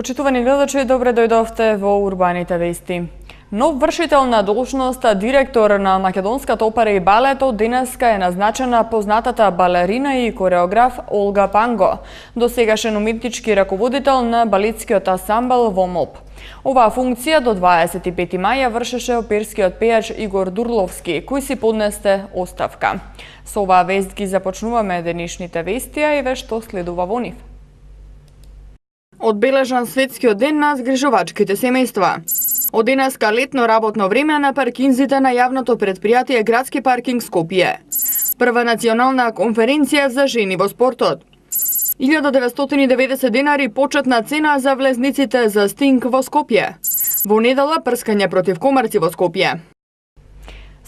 Почитувани гледачи, добре дојдовте во Урбаните вести. Нов вршител на должност директор на Македонската опера и балет денеска е назначена познатата балерина и кореограф Олга Панго, досегашен уметнички раководител на балетскиот ансамбл во МОП. Оваа функција до 25 мај вршеше оперскиот пејач Игор Дурловски, кој си поднесе оставка. Со оваа вест ги започнуваме денешните вестија и ве што следува во нив. Одбележан светскиот ден на згрижувачките семејства. Од денеска летно работно време на паркинзите на јавното предпријатие Градски паркинг Скопје. Прва национална конференција за жени во спортот. 1990 денари почетна цена за влезниците за Стинг во Скопје. Во недела прскање против комарци во Скопје.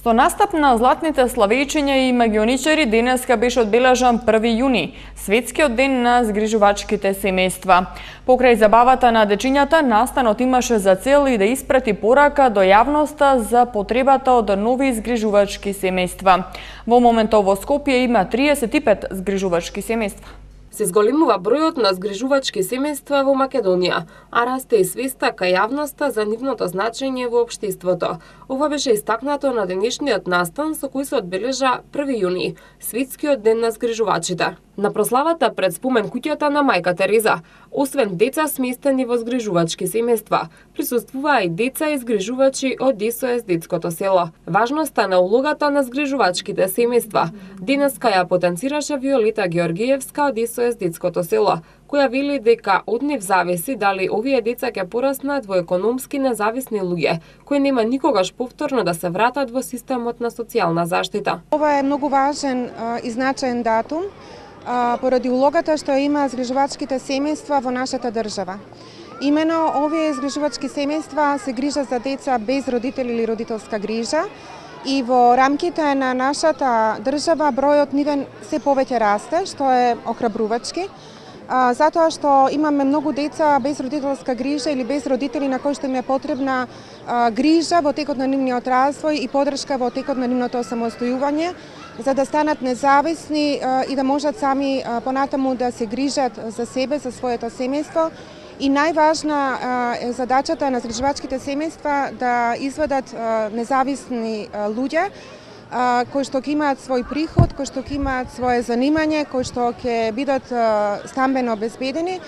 Со настап на златните славејчиња и магионичари денеска беше одбележан 1 јуни, светскиот ден на згрижувачките семејства. Покрај забавата на дечињата, настанот имаше за цел и да испрати порака до јавноста за потребата од нови згрижувачки семејства. Во моментов во Скопје има 35 згрижувачки семејства. Се зголемува бројот на згрижувачки семејства во Македонија, а расте и свеста кај јавноста за нивното значење во општеството. Ова беше истакнато на денешниот настан со кој се одбележа 1 јуни, светскиот ден на згрижувачите. На прославата пред спомен куќата на Мајка Тереза, освен деца сместени во згрижувачки семејства, присуствуваа и деца и згрижувачи од ДСОС детското село. Важноста на улогата на згрижувачките семејства денеска ја потенцираше Виолета Георгиевска од ДСОС детското село, која вели дека од нив зависи дали овие деца ќе пораснат во економски независни луѓе, кои нема никогаш повторно да се вратат во системот на социјална заштита. Ова е многу важен и значаен датум, поради улогата што има згрижувачките семејства во нашата држава. Имено овие згрижувачки семејства се грижат за деца без родители или родителска грижа и во рамките на нашата држава бројот нивен се повеќе расте, што е охрабрувачки. Затоа што имаме многу деца без родителска грижа или без родители на кои што им е потребна грижа во текот на нивниот развој и подршка во текот на нивното самостојување, за да станат независни и да можат сами понатаму да се грижат за себе, за своето семејство. И најважна е задачата на згрижувачките семејства да изведат независни луѓе, кои што ќе имаат свој приход, кои што ќе имаат свое занимање, кои што ќе бидат стамбено обезбедени,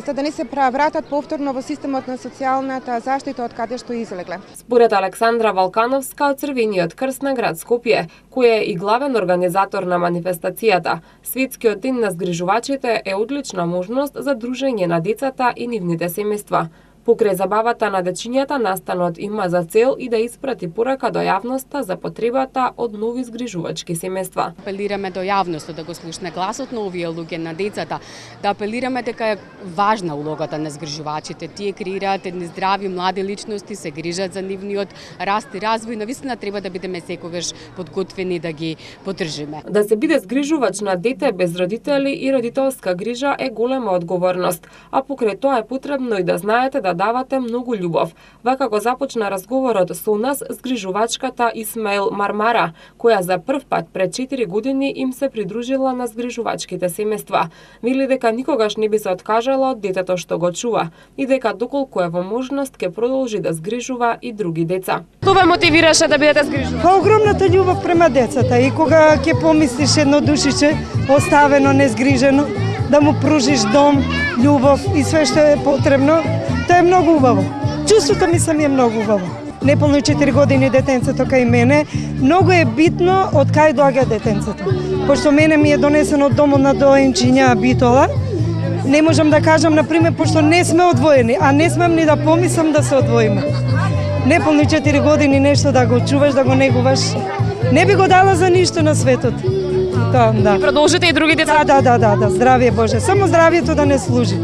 за да не се вратат повторно во системот на социјалната заштита од каде што излегле. Според Александра Валкановска од Црвениот крст на град Скопје, кој е и главен организатор на манифестацијата, светскиот ден на згрижувачите е одлична можност за дружење на децата и нивните семејства. Покрај забавата на дечињата, настанот има за цел и да испрати порака до јавноста за потребата од нови згрижувачки семејства. Апелираме до јавноста да го слушне гласот на овие луѓе, на децата, да апелираме дека е важна улогата на згрижувачите. Тие креираат едни здрави млади личности, се грижат за нивниот раст и развој, навистина треба да бидеме секогаш подготвени да ги поддржиме. Да се биде згрижувач на дете без родители и родителска грижа е голема одговорност, а покрај тоа е потребно и да знаете да давате многу љубов. Вака го започна разговорот со нас згрижувачката Исмаил Мармара, која за прв пат пред 4 години им се придружила на згрижувачките семејства. Вели дека никогаш не би се откажала од детето што го чува и дека доколку е во можност ќе продолжи да згрижува и други деца. Што ве мотивираше да бидете згрижувачи? Па огромната љубов према децата и кога ќе помислиш едно душиче оставено, незгрижено, да му пружиш дом, љубов и све што е потребно, тоа е многу убаво. Чувството ми е многу убаво. Неполно 4 години детенцето кај мене, многу е битно од кај доаѓа детенцето. Пошто мене ми е донесено од домот на доенчиња Битола, не можам да кажам, например, пошто не сме одвоени, а не смем ни да помислам да се одвоиме. Неполно 4 години нешто да го чуваш, да го негуваш, не би го дала за ништо на светот. Тоа, да. И продолжите и други деца? Да, здравие Боже. Само здравието да не служи.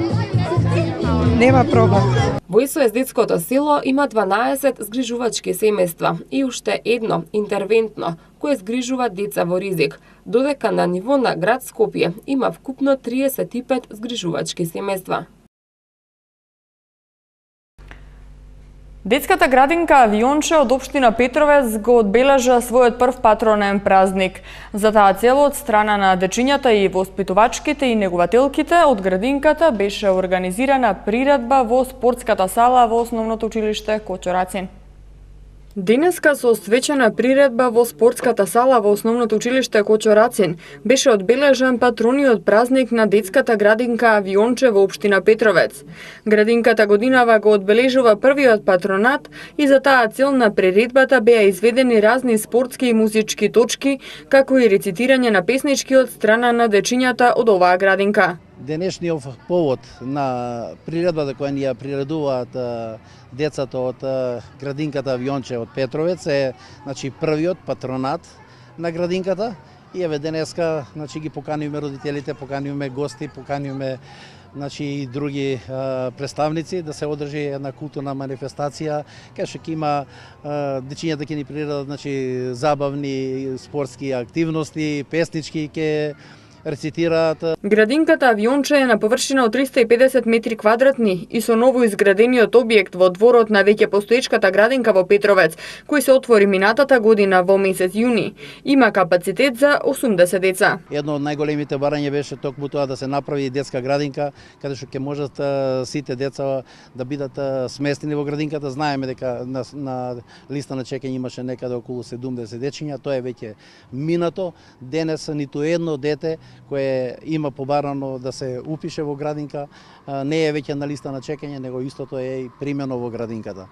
Нема проблем. Во СОС детското село има 12 згрижувачки семејства и уште едно интервентно кое згрижува деца во ризик, додека на ниво на град Скопје има вкупно 35 згрижувачки семејства. Детската градинка Авионче од општина Петровец го одбележа својот прв патронен празник. За таа цел од страна на дечињата и воспитувачките и негователките од градинката беше организирана приредба во спортската сала во Основното училиште Кочорацин. Денеска со свечена приредба во спортската сала во Основното училиште Кочорацин беше одбележан патрониот празник на детската градинка Авионче во општина Петровец. Градинката годинава го одбележува првиот патронат и за таа цел на приредбата беа изведени разни спортски и музички точки, како и рецитирање на песнички од страна на дечињата од оваа градинка. Денешниот повод на приредбата која ни ја приредуваат децата од градинката Авионче од Петровец е првиот патронат на градинката и еве денеска ги покануваме родителите, покануваме гости, покануваме и други представници да се одржи една културна манифестација кај што ќе има дечињата ќе ни приредат забавни спортски активности, песнички ќе рецитираат. Градинката Авионче е на површина од 350 метри квадратни и со ново изградениот објект во дворот на веќе постоечката градинка во Петровец, кој се отвори минатата година во месец јуни, има капацитет за 80 деца. Едно од најголемите барања беше токму тоа да се направи детска градинка, каде што ќе можат сите деца да бидат сместени во градинката. Знаеме дека на листа на чекање имаше некаде околу 70 дечиња, тоа е веќе минато. Денес ниту едно дете кое има побарано да се упише во градинка, не е веќе на листа на чекање, него истото е и примено во градинката.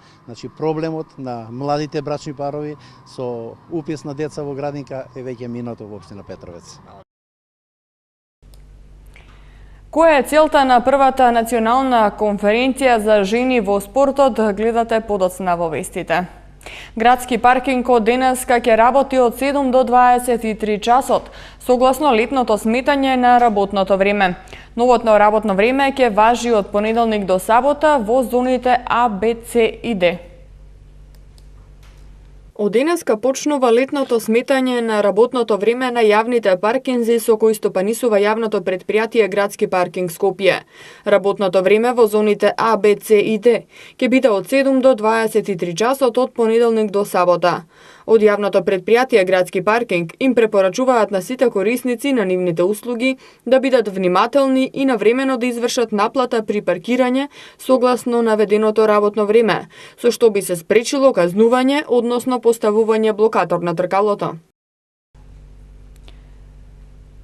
Проблемот на младите брачни парови со упис на деца во градинка е веќе минато во општина Петровец. Која е целта на првата национална конференција за жени во спортот, гледате подоцна во вестите. Градски паркинг од денеска ќе работи од 7 до 23 часот, согласно летното сметање на работното време. Новото работно време ќе важи од понеделник до сабота во зоните А, Б, С и Д. Од денеска почнува летното сметање на работното време на јавните паркинзи со кои стопанисува јавното претпријатие Градски паркинг Скопје. Работното време во зоните А, Б, С и Д ќе биде од 7 до 23 часот од понеделник до сабота. Од јавното претпријатие Градски паркинг им препорачуваат на сите корисници на нивните услуги да бидат внимателни и навремено да извршат наплата при паркирање согласно наведеното работно време, со што би се спречило казнување, односно поставување блокатор на тркалото.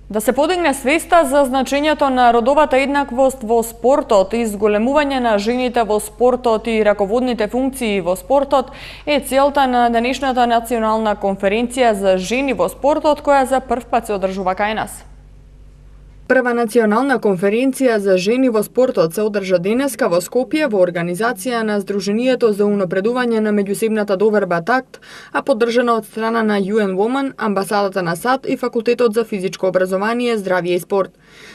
Да се подигне свеста за значењето на родовата еднаквост во спортот и зголемување на жените во спортот и раководните функции во спортот е целта на денешната национална конференција за жени во спортот, која за прв пат се одржува кај нас. Прва национална конференција за жени во спортот се одржа денеска во Скопје во организација на Сдруженијето за унапредување на меѓусебната доверба ТАКТ, а поддржана од страна на UN Women, амбасадата на САД и Факултетот за физичко образование, здравје и спорт.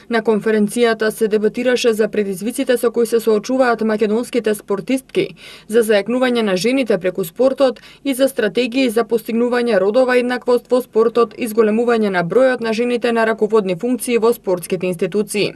На конференцијата се дебатираше за предизвиците со кои се соочуваат македонските спортистки, за зајакнување на жените преку спортот и за стратегии за постигнување родова еднаквост во спортот и зголемување на бројот на жените на раководни функции во спортските институции.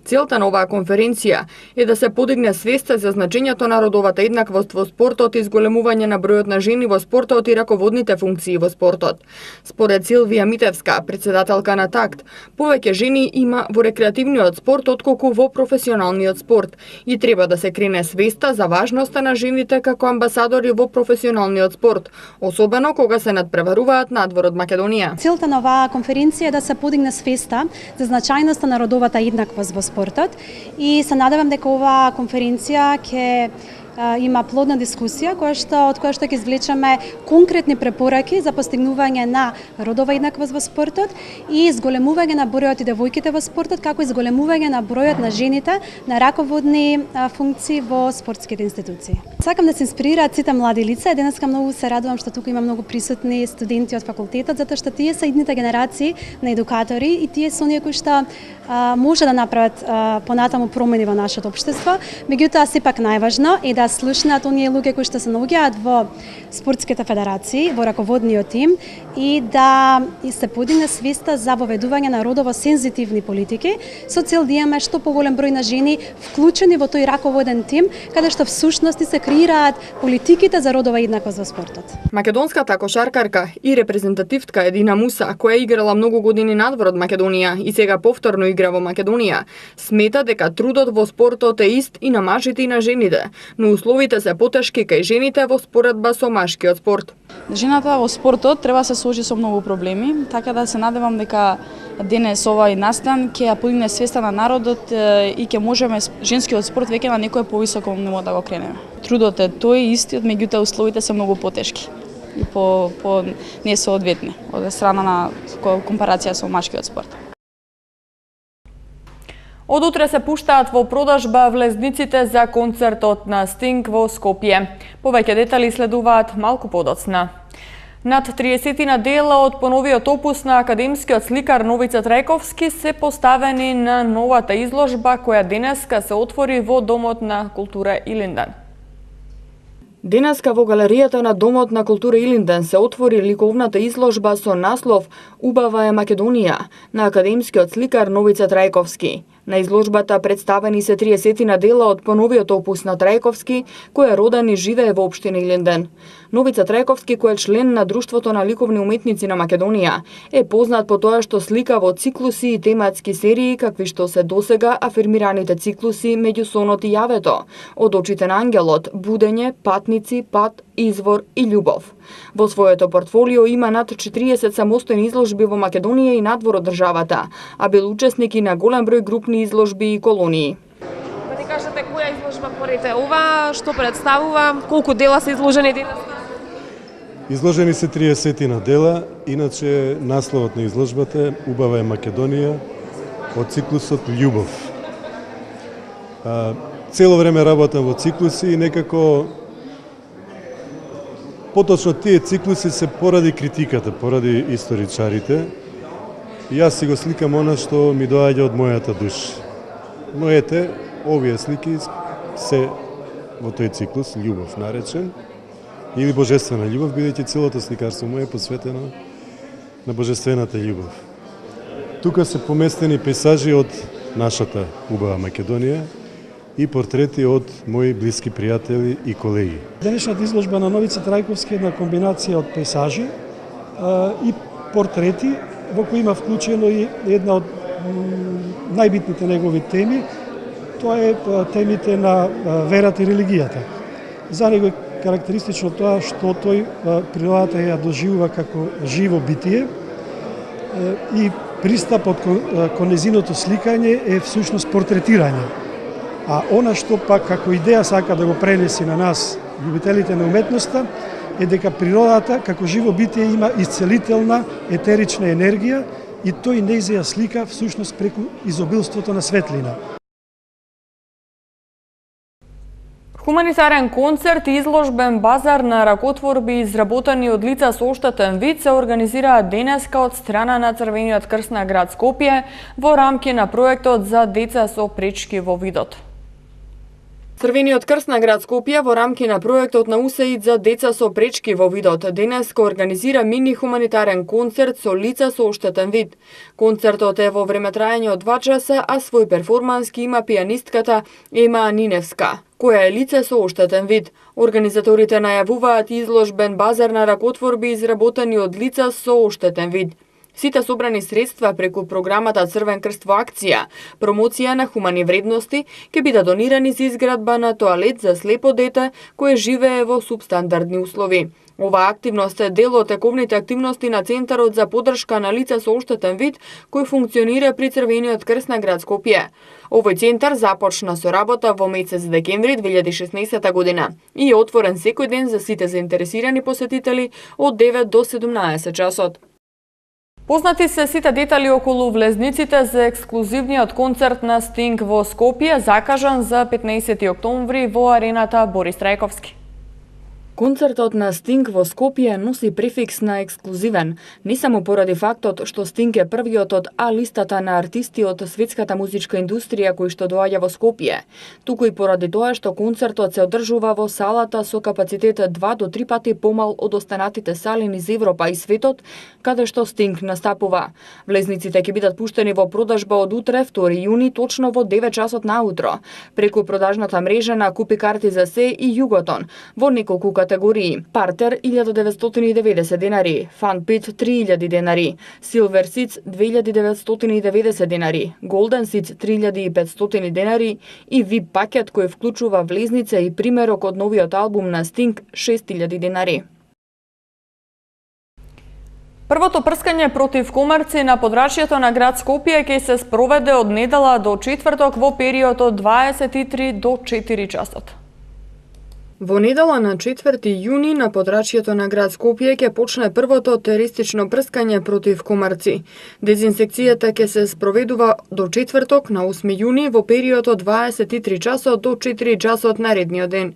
Целта на оваа конференција е да се подигне свеста за значењето на родовата еднаквост во спортот и зголемување на бројот на жени во спортот и раководните функции во спортот. Според Силвија Митевска, председателка на ТАКТ, повеќе жени има во рекреативниот спорт отколку во професионалниот спорт и треба да се крене свеста за важноста на жените како амбасадори во професионалниот спорт, особено кога се надпреваруваат надвор од Македонија. Целта на оваа конференција е да се подигне свеста за значајноста на родовата еднаквост во спортот и се надевам дека оваа конференција ќе има плодна дискусија од која што ќе извлечеме конкретни препораки за постигнување на родова еднаквост во спортот и зголемување на бројот и девојките во спортот, како и зголемување на бројот на жените на раководни функции во спортските институции. Сакам да се инспирираат сите млади лица. Денеска многу се радувам што тука има многу присутни студенти од факултетот, затоа што тие се идните генерации на едукатори и тие се оние кои што може да направат понатаму промени во нашето општество. Меѓутоа, сепак најважно е да да слушнат оние луѓе кои што се наоѓаат во спортските федерации, во раководниот тим и да се подигне свеста за воведување на родово сензитивни политики со цел да имаме што поголем број на жени вклучени во тој раководен тим, каде што всушност се креираат политиките за родова еднаквост во спортот. Македонската кошаркарка и репрезентативтка Едина Муса, која играла многу години надвор од Македонија и сега повторно игра во Македонија, смета дека трудот во спортот е ист и на мажите и на жените, но условите се потешки кај жените во споредба со машкиот спорт. Жената во спортот треба да се сложи со многу проблеми, така да се надевам дека денес овај настан ќе ја подигне свеста на народот и ќе можеме женскиот спорт веќе на некое повисоко ниво да го кренеме. Трудот е тој истиот, меѓутоа условите се многу потешки и по несоодветни од страна на компарација со машкиот спорт. Од утре се пуштаат во продажба влезниците за концертот на Стинг во Скопје. Повеќе детали следуваат малку подоцна. Над 30 дела од поновиот опус на академскиот сликар Новица Трајковски се поставени на новата изложба која денеска се отвори во Домот на култура Илинден. Денеска во галеријата на Домот на култура Илинден се отвори ликовната изложба со наслов "Убава е Македонија" на академскиот сликар Новица Трајковски. На изложбата представени се 30 дела од поновиот опус на Трајковски, кој е роден и живее во општина Илинден. Новица Трајковски, кој е член на Друштвото на ликовни уметници на Македонија, е познат по тоа што слика во циклуси и тематски серии какви што се досега афирмираните циклуси Меѓу сонот и јавето, Од очите на ангелот, Будење, Патници, Пат, Извор и љубов. Во своето портфолио има над 40 самостојни изложби во Македонија и надвор од државата, а бил учесник и на голем број групни изложби и колонии. Да ни кажете која изложба порите ова, што представува, колку дела се изложени денес? Изложени се 30 дела, иначе насловот на изложбата е "Убава е Македонија" од циклусот Љубов. Цело време работам во циклуси и некако поточно тие циклуси се поради критиката, поради историчарите. И јас си го сликам она што ми доаѓа од мојата душа. Моите, овие слики се во тој циклус, Љубов наречен, или Божествена љубов, бидејќи целото сликарство моје е посветено на Божествената љубов. Тука се поместени пейсажи од нашата убава Македонија и портрети од мои блиски пријатели и колеги. Денешната изложба на Новица Трајковски е една комбинација од пейсажи и портрети, во кои има вклучено и една од најбитните негови теми, тоа е темите на верата и религијата. За него е карактеристично тоа што тој природата ја доживува како живо битие и пристапот кон незиното сликање е всушност портретирање. А она што пак како идеја сака да го пренеси на нас, љубителите на уметноста, е дека природата како живо битие има исцелителна етерична енергија и тој нејзе ја слика всушност преку изобилството на светлина. Хуманитарен концерт и изложбен базар на ракотворби изработени од лица со оштетен вид се организираат денеска од страна на Црвениот крст на град Скопје во рамки на проектот за деца со пречки во видот. Црвениот крст на град Скопје во рамки на проектот на УСАИД за деца со пречки во видот денеска организира мини хуманитарен концерт со лица со оштетен вид. Концертот е во времетраење од 2 часа, а свој перформанс ки има пијанистката Ема Ниневска, која е лице со оштетен вид. Организаторите најавуваат изложбен базар на ракотворби изработени од лица со оштетен вид. Сите собрани средства преку програмата Црвен крст во акција, промоција на хумани вредности, ќе бидат донирани за изградба на тоалет за слепо дете кое живее во субстандардни услови. Оваа активност е дел од тековните активности на Центарот за поддршка на лица со оштетен вид, кој функционира при Црвениот крст на град Скопје. Овој центар започна со работа во месец декември 2016 година и е отворен секој ден за сите заинтересирани посетители од 9 до 17 часот. Познати се сите детали околу влезниците за ексклузивниот концерт на Стинг во Скопје, закажан за 15 октомври во арената Борис Трајковски. Концертот на Стинг во Скопје носи префикс на ексклузивен, не само поради фактот што Стинг е првиот од А-листата на артисти од светската музичка индустрија кој што доаѓа во Скопје, туку и поради тоа што концертот се одржува во салата со капацитет 2 до 3 пати помал од останатите сали низ Европа и светот, каде што Стинг настапува. Влезниците ќе бидат пуштени во продажба од утре, 2 јуни, точно во 9 часот наутро, преку продажната мрежа на Купи карти за се и Југотон, во неколку категории. Партер 1990 денари, Фан Пит 3000 денари, Силвер Сиц 2990 денари, Голден Сиц 3500 денари и VIP пакет кој вклучува влезница и примерок од новиот албум на Стинг 6000 денари. Првото прскање против комарци на подрачјето на град Скопје ќе се спроведе од недела до четврток во период од 23 до 4 часот. Во недела на 4 јуни на подрачјето на град Скопје ќе почне првото терористично прскање против комарци. Дезинсекцијата ќе се спроведува до четврток на 8 јуни во период од 23 часот до 4 часот наредниот ден.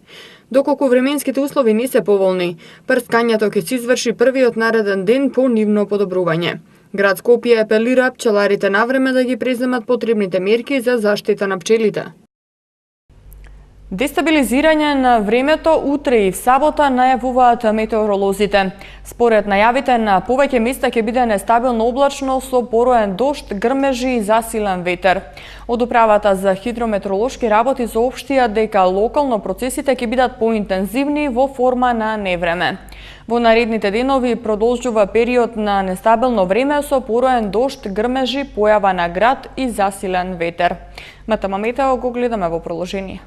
Доколку временските услови не се поволни, прскањето ќе се изврши првиот нареден ден по нивно подобрување. Град Скопје апелира пчеларите навреме да ги преземат потребните мерки за заштита на пчелите. Дестабилизирање на времето утре и в сабота најавуваат метеоролозите. Според најавите на повеќе места ќе биде нестабилно облачно со пороен дожд, грмежи и засилен ветер. Од управата за хидрометеоролошки работи соопштија дека локално процесите ќе бидат поинтензивни во форма на невреме. Во наредните денови продолжува период на нестабилно време со пороен дожд, грмежи, појава на град и засилен ветер. МТМ Метео го гледаме во приложение.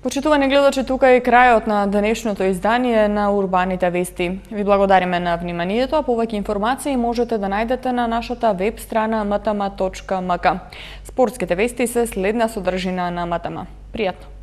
Почитувани гледачи, тука е крајот на денешното издание на Урбаните вести. Ви благодариме на вниманието, а повеќе информации можете да најдете на нашата веб страна mtm.mk. Спортските вести се следна содржина на МТМ. Пријатно!